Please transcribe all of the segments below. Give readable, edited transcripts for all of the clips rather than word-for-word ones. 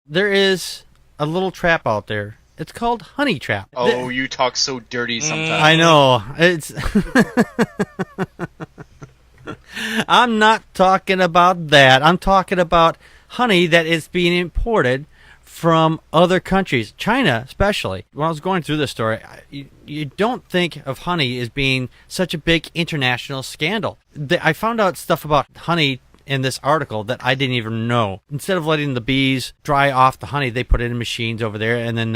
there is a little trap out there. It's called honey trap. Oh, you talk so dirty sometimes. I know. It's. I'm not talking about that. I'm talking about honey that is being imported from other countries, China especially. When I was going through this story, you don't think of honey as being such a big international scandal. I found out stuff about honey in this article that I didn't even know. Instead of letting the bees dry off the honey, they put it in machines over there, and then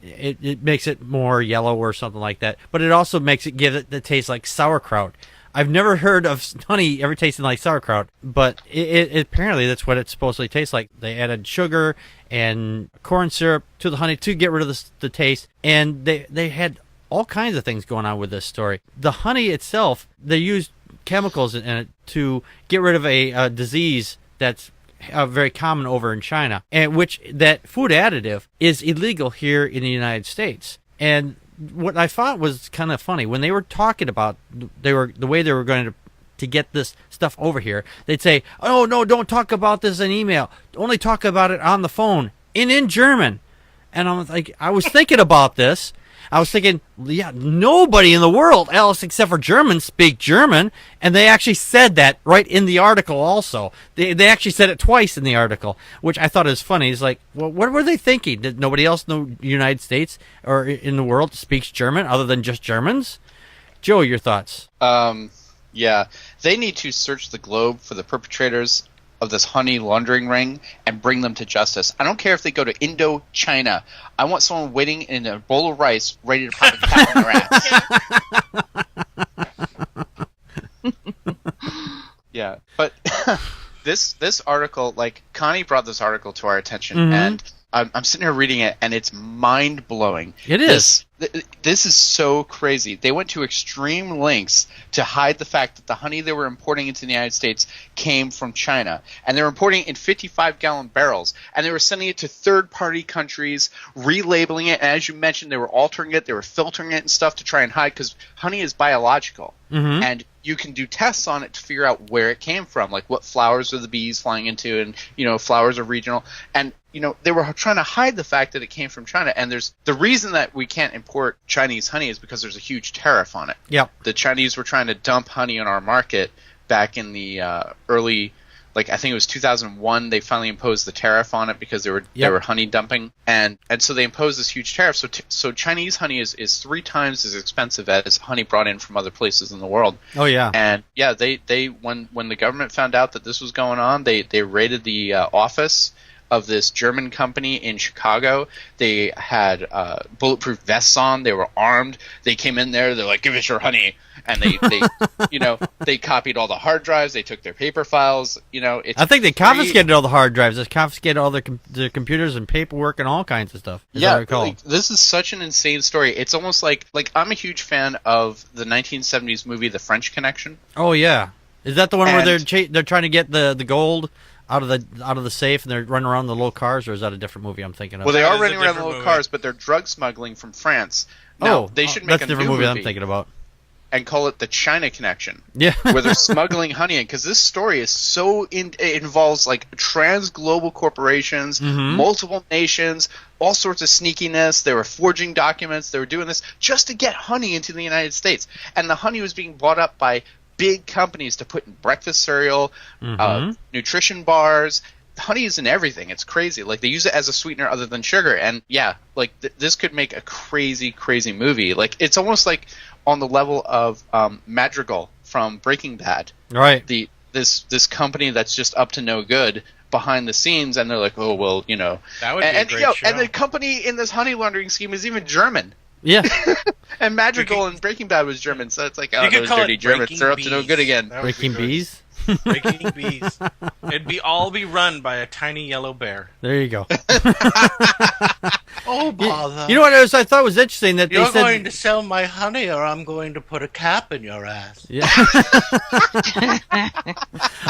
it makes it more yellow or something like that. But it also makes it give it the taste like sauerkraut. I've never heard of honey ever tasting like sauerkraut, but it apparently that's what it supposedly tastes like. They added sugar and corn syrup to the honey to get rid of the taste, and they had all kinds of things going on with this story. The honey itself, they used chemicals in it to get rid of a disease that's very common over in China, and which that food additive is illegal here in the United States. And what I thought was kind of funny when they were talking about the way they were going to get this stuff over here. They'd say, "Oh no, don't talk about this in email. Only talk about it on the phone in German." And I was thinking about this. I was thinking, yeah, nobody in the world else except for Germans speak German, and they actually said that right in the article also. They actually said it twice in the article, which I thought is funny. It's like, well, what were they thinking? Did nobody else in the United States or in the world speaks German other than just Germans? Joe, your thoughts? Yeah. They need to search the globe for the perpetrators of this honey laundering ring and bring them to justice. I don't care if they go to Indochina. I want someone waiting in a bowl of rice ready to pop a cap in their ass. Yeah, but this article, like, Connie brought this article to our attention, and I'm sitting here reading it, and it's mind-blowing. It is. This is so crazy. They went to extreme lengths to hide the fact that the honey they were importing into the United States came from China. And they were importing it in 55-gallon barrels. And they were sending it to third-party countries, relabeling it. And as you mentioned, they were altering it. They were filtering it and stuff to try and hide, because honey is biological. And you can do tests on it to figure out where it came from, like what flowers are the bees flying into, and, you know, flowers are regional. And, you know, they were trying to hide the fact that it came from China. And there's the reason that we can't import Chinese honey is because there's a huge tariff on it. Yep. The Chinese were trying to dump honey on our market back in the early, like, I think it was 2001. They finally imposed the tariff on it because they were honey dumping, and so they imposed this huge tariff. So Chinese honey is 3 times as expensive as honey brought in from other places in the world. Oh yeah. And yeah, they when the government found out that this was going on, they raided the office of this German company in Chicago. They had bulletproof vests on. They were armed. They came in there. They're like, "Give us your honey." And they you know, they copied all the hard drives. They took their paper files. You know, I think they confiscated all the hard drives. They confiscated all their computers and paperwork and all kinds of stuff. Yeah, like, this is such an insane story. It's almost like I'm a huge fan of the 1970s movie The French Connection. Oh yeah, is that the one where they're trying to get the gold out of the safe, and they're running around the little cars, or is that a different movie I'm thinking of? Well, they are running around the little cars, but they're drug smuggling from France. Now, they should make that's a different movie I'm thinking about, and call it the China Connection. Yeah, where they're smuggling honey in, because this story is so it involves like trans-global corporations, multiple nations, all sorts of sneakiness. They were forging documents. They were doing this just to get honey into the United States, and the honey was being bought up by big companies to put in breakfast cereal, nutrition bars. Honey is in everything. It's crazy. Like, they use it as a sweetener other than sugar. And yeah, like this could make a crazy, crazy movie. Like, it's almost like on the level of Madrigal from Breaking Bad. Right. This company that's just up to no good behind the scenes, and they're like, oh well, you know. That would be a great show. And the company in this honey laundering scheme is even German. Yeah. And Madrigal and Breaking Bad was German, so it's like, oh, those dirty Germans, they're up to no good again. Breaking Bees? Breaking Bees. It'd all be run by a tiny yellow bear. There you go. Oh, bother. You know what I thought was interesting? That You're they said, going to sell my honey, or I'm going to put a cap in your ass. Yeah.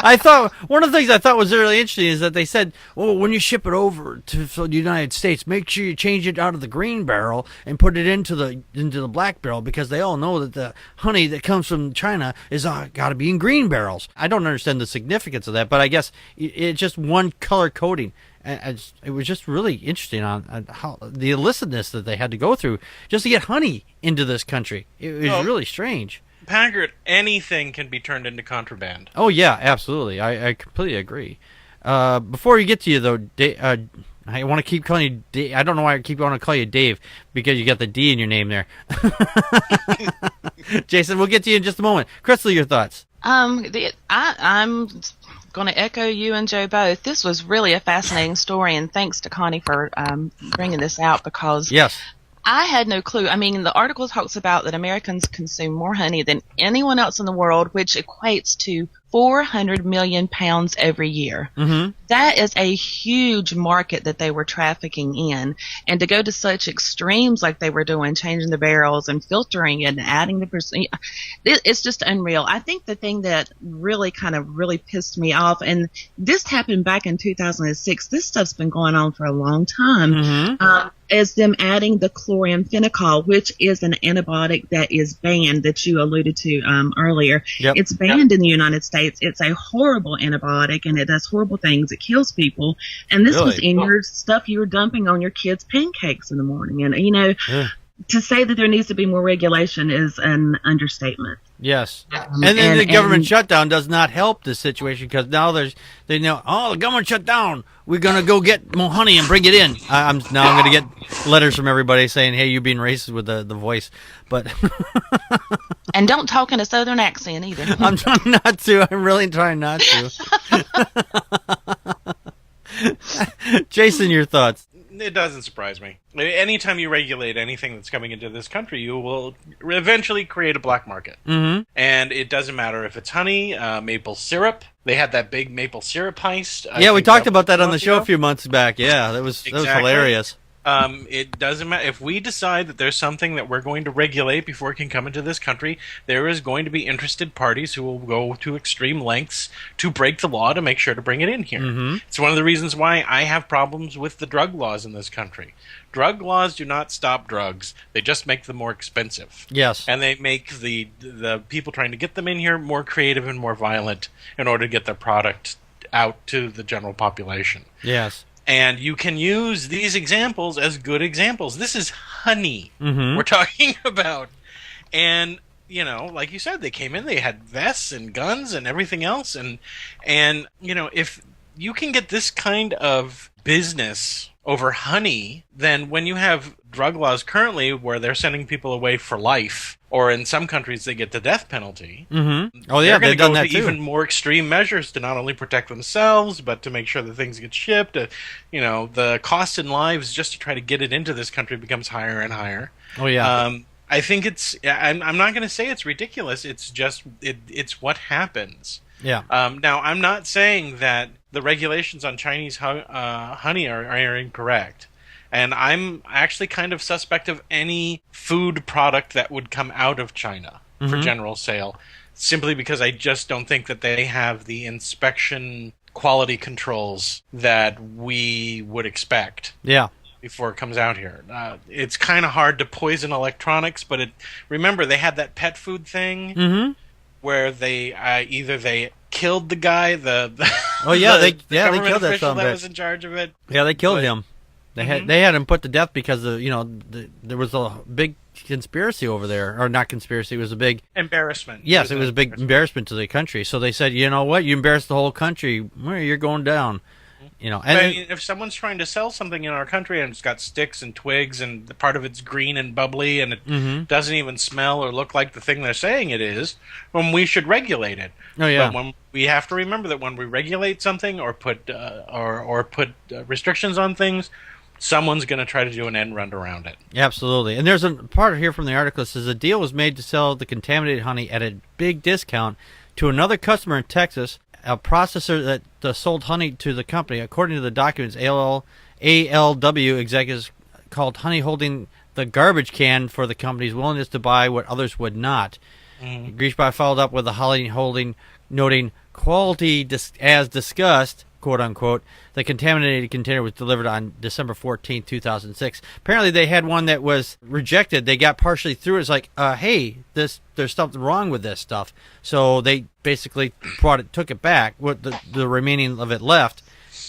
I thought one of the things I thought was really interesting is that they said, "Oh, when you ship it over to the United States, make sure you change it out of the green barrel and put it into the black barrel, because they all know that the honey that comes from China is got to be in green barrels." I don't understand the significance of that, but I guess it's just one color coding. it was just really interesting on how the illicitness that they had to go through just to get honey into this country. It was really strange. Packard, anything can be turned into contraband. Oh yeah, absolutely. I completely agree. Before you get to you though, I want to keep calling you Dave. I don't know why I keep wanting to call you Dave, because you got the D in your name there. Jason, we'll get to you in just a moment. Crystal, your thoughts? I'm going to echo you and Joe both. This was really a fascinating story, and thanks to Connie for bringing this out, because Yes. I had no clue. I mean, the article talks about that Americans consume more honey than anyone else in the world, which equates to 400 million pounds every year. Mm-hmm. That is a huge market that they were trafficking in. And to go to such extremes like they were doing, changing the barrels and filtering and adding the percent, it's just unreal. I think the thing that really pissed me off, and this happened back in 2006, this stuff's been going on for a long time, Mm-hmm. is them adding the chloramphenicol, which is an antibiotic that is banned, that you alluded to earlier. Yep. It's banned in the United States. It's a horrible antibiotic, and it does horrible things. It kills people. And this was in your stuff you were dumping on your kids' pancakes in the morning. And, to say that there needs to be more regulation is an understatement. Yes. And then the government shutdown does not help the situation, because now they know, the government shut down. We're going to go get more honey and bring it in. I'm going to get letters from everybody saying, hey, you're being racist with the voice. But and don't talk in a southern accent either. I'm trying not to. I'm really trying not to. Jason, your thoughts? It doesn't surprise me. Anytime you regulate anything that's coming into this country, you will eventually create a black market. Mm-hmm. And it doesn't matter if it's honey, maple syrup. They had that big maple syrup heist. Yeah, we talked about that on the show a few months back. Yeah, that was hilarious. It doesn't matter. If we decide that there's something that we're going to regulate before it can come into this country, there is going to be interested parties who will go to extreme lengths to break the law to make sure to bring it in here. Mm-hmm. It's one of the reasons why I have problems with the drug laws in this country. Drug laws do not stop drugs. They just make them more expensive. Yes. And they make the people trying to get them in here more creative and more violent in order to get their product out to the general population. Yes. And you can use these examples as good examples. This is honey we're talking about. And, like you said, they came in, they had vests and guns and everything else. And if you can get this kind of business over honey, then when you have drug laws currently where they're sending people away for life, or in some countries they get the death penalty. Mm-hmm. Oh yeah, they're they've going done to that go to too. even more extreme measures to not only protect themselves, but to make sure that things get shipped. The cost in lives just to try to get it into this country becomes higher and higher. Oh yeah. I think it's. I'm not going to say it's ridiculous. It's just it's what happens. Yeah. Now I'm not saying that the regulations on Chinese honey are incorrect. And I'm actually kind of suspect of any food product that would come out of China for general sale, simply because I just don't think that they have the inspection quality controls that we would expect. Yeah. Before it comes out here. It's kind of hard to poison electronics, but remember they had that pet food thing where they either they killed the guy, the they killed that official son that of a was in charge of it. Yeah, they killed him. They had him put to death because there was a big conspiracy over there, or not conspiracy. It was a big embarrassment. Yes, it was a big embarrassment to the country. So they said, you know what, you embarrassed the whole country. Well, you're going down. And if someone's trying to sell something in our country and it's got sticks and twigs and the part of it's green and bubbly and it doesn't even smell or look like the thing they're saying it is, then we should regulate it. Oh yeah. But we have to remember that when we regulate something or put restrictions on things, someone's going to try to do an end run around it. Absolutely. And there's a part here from the article that says a deal was made to sell the contaminated honey at a big discount to another customer in Texas, a processor that sold honey to the company. According to the documents, ALW executives called honey holding the garbage can for the company's willingness to buy what others would not. Grieshbach followed up with the honey holding, noting quality as discussed, quote unquote. The contaminated container was delivered on December 14, 2006. Apparently they had one that was rejected. They got partially through. It's like, hey, there's something wrong with this stuff. So they basically took it back, what the remaining of it left,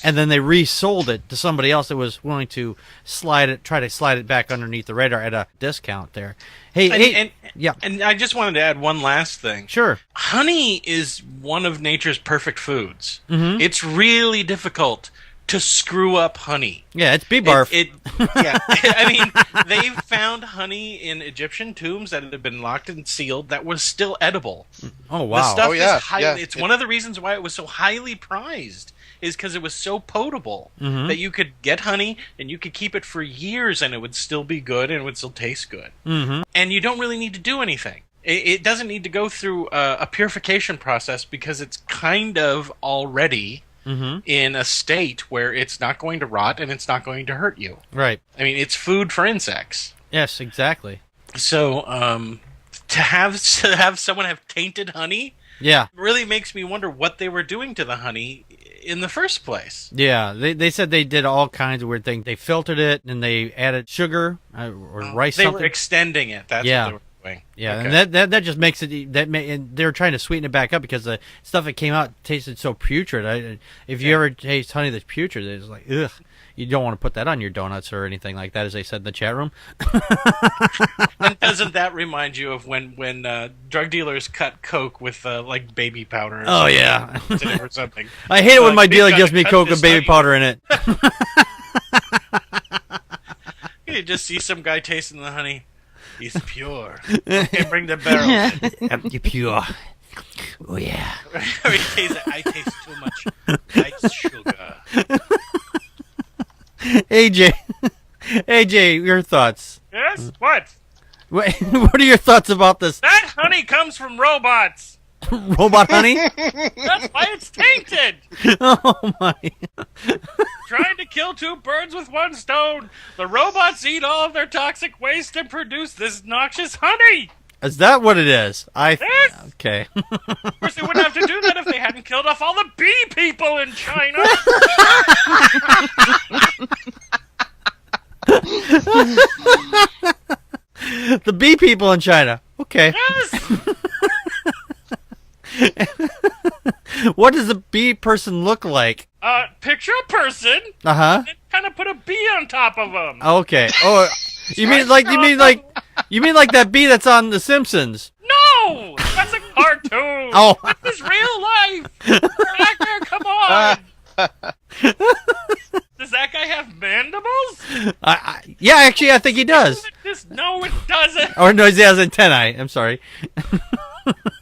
and then they resold it to somebody else that was willing to try to slide it back underneath the radar at a discount there. Yeah. And I just wanted to add one last thing. Sure. Honey is one of nature's perfect foods. Mm-hmm. It's really difficult to screw up honey. Yeah, it's bee barf. Yeah, I mean, they've found honey in Egyptian tombs that had been locked and sealed that was still edible. Oh, wow. The stuff yeah, is highly, yeah. It's one of the reasons why it was so highly prized, is because it was so potable that you could get honey and you could keep it for years and it would still be good and it would still taste good. Mm-hmm. And you don't really need to do anything. It doesn't need to go through a purification process because it's kind of already in a state where it's not going to rot and it's not going to hurt you. Right. I mean, it's food for insects. Yes, exactly. So to have someone have tainted honey, Yeah. really makes me wonder what they were doing to the honey in the first place. Yeah, they said they did all kinds of weird things. They filtered it and they added sugar or rice. They something. were extending it. That's Yeah. what they were doing. Yeah, Okay. and that just makes it and they were trying to sweeten it back up because the stuff that came out tasted so putrid. If you ever taste honey that's putrid, it's like ugh. You don't want to put that on your donuts or anything like that, as they said in the chat room. And doesn't that remind you of when drug dealers cut coke with like baby powder? Or Oh, something yeah. in it or something. I hate it when my We've dealer gotta gives me cut Coke this with baby honey. powder in it. You just see some guy tasting the honey. He's pure. Okay, bring the barrel. You're pure. Oh yeah. I taste too much white sugar. AJ, your thoughts? Yes? What? What are your thoughts about this That honey comes from robots. robot honey? That's why it's tainted. Oh my! Trying to kill two birds with one stone. The robots eat all of their toxic waste and produce this noxious honey. Is that what it is? Yes. Okay. Of course, they wouldn't have to do that if they hadn't killed off all the bee people in China. The bee people in China. Okay. Yes. What does a bee person look like? Picture a person Uh huh. and kind of put a bee on top of them. Okay. Oh, you mean like that bee that's on The Simpsons? No, that's a cartoon. Oh. This is real life. Actor, come on. Does that guy have mandibles? Yeah, actually, I think he does. No, it doesn't. Or no, he has antennae. I'm sorry.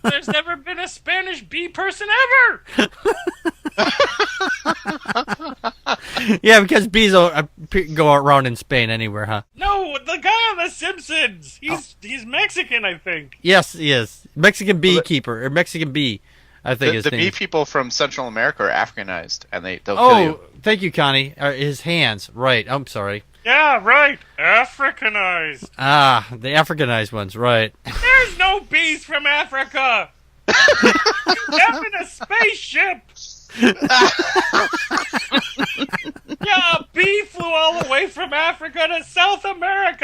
There's never been a Spanish bee person ever. Yeah, because bees go around in Spain anywhere, huh? No, the guy on The Simpsons. He's Mexican, I think. Yes, he is. Mexican beekeeper, or Mexican bee, I think his The name. bee people from Central America are Africanized, and they'll kill you. Thank you, Connie. His hands, right. I'm sorry. Yeah, right. Africanized. Ah, the Africanized ones, right. There's no bees from Africa. You have in a spaceship. Yeah, a bee flew all the way from Africa to South America